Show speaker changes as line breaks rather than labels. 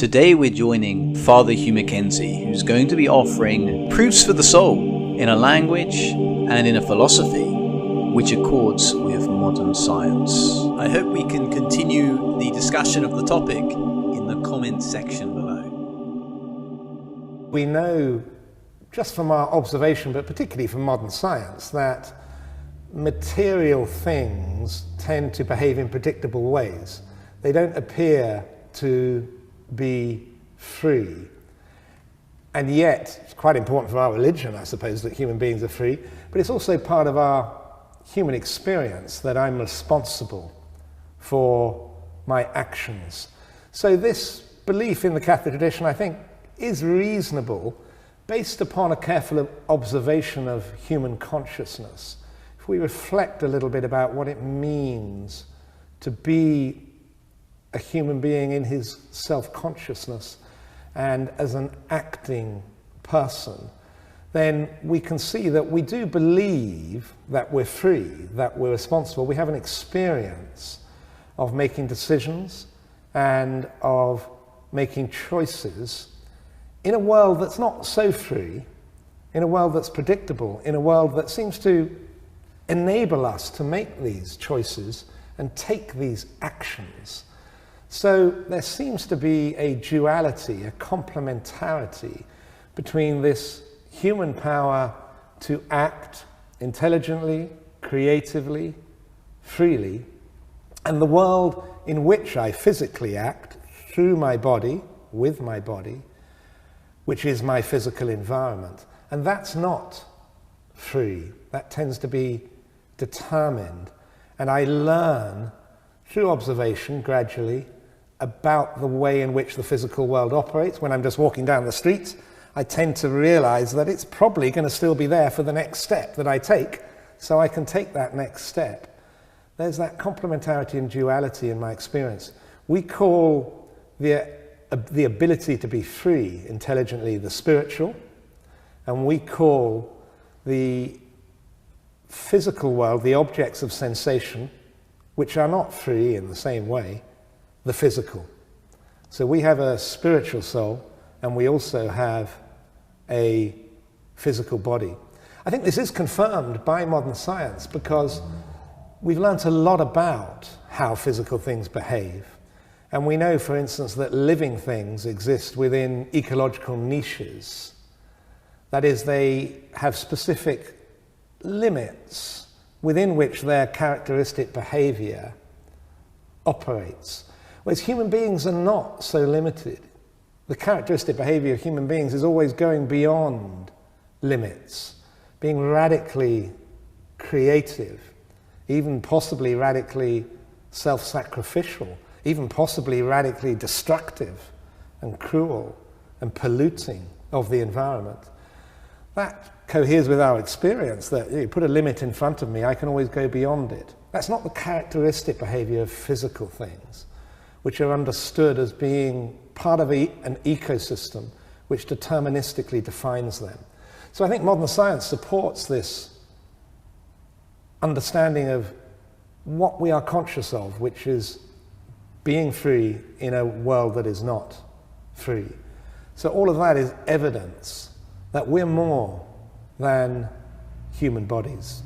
Today we're joining Father Hugh Mackenzie, who's going to be offering proofs for the soul in a language and in a philosophy which accords with modern science. I hope we can continue the discussion of the topic in the comments section below.
We know, just from our observation, but particularly from modern science, that material things tend to behave in predictable ways. They don't appear to be free. And yet, it's quite important for our religion, I suppose, that human beings are free, but it's also part of our human experience that I'm responsible for my actions. So this belief in the Catholic tradition, I think, is reasonable based upon a careful observation of human consciousness. If we reflect a little bit about what it means to be a human being in his self-consciousness and as an acting person, then we can see that we do believe that we're free, that we're responsible. We have an experience of making decisions and of making choices in a world that's not so free, in a world that's predictable, in a world that seems to enable us to make these choices and take these actions. So there seems to be a duality, a complementarity between this human power to act intelligently, creatively, freely, and the world in which I physically act through my body, with my body, which is my physical environment. And that's not free. That tends to be determined. And I learn through observation gradually about the way in which the physical world operates. When I'm just walking down the street, I tend to realize that it's probably going to still be there for the next step that I take, so I can take that next step. There's that complementarity and duality in my experience. We call the ability to be free intelligently the spiritual, and we call the physical world, the objects of sensation, which are not free in the same way, the physical. So we have a spiritual soul, and we also have a physical body. I think this is confirmed by modern science because we've learnt a lot about how physical things behave. And we know, for instance, that living things exist within ecological niches. That is, they have specific limits within which their characteristic behavior operates. Whereas human beings are not so limited. The characteristic behavior of human beings is always going beyond limits, being radically creative, even possibly radically self-sacrificial, even possibly radically destructive and cruel and polluting of the environment. That coheres with our experience that you put a limit in front of me, I can always go beyond it. That's not the characteristic behavior of physical things, which are understood as being part of an ecosystem which deterministically defines them. So I think modern science supports this understanding of what we are conscious of, which is being free in a world that is not free. So all of that is evidence that we're more than human bodies.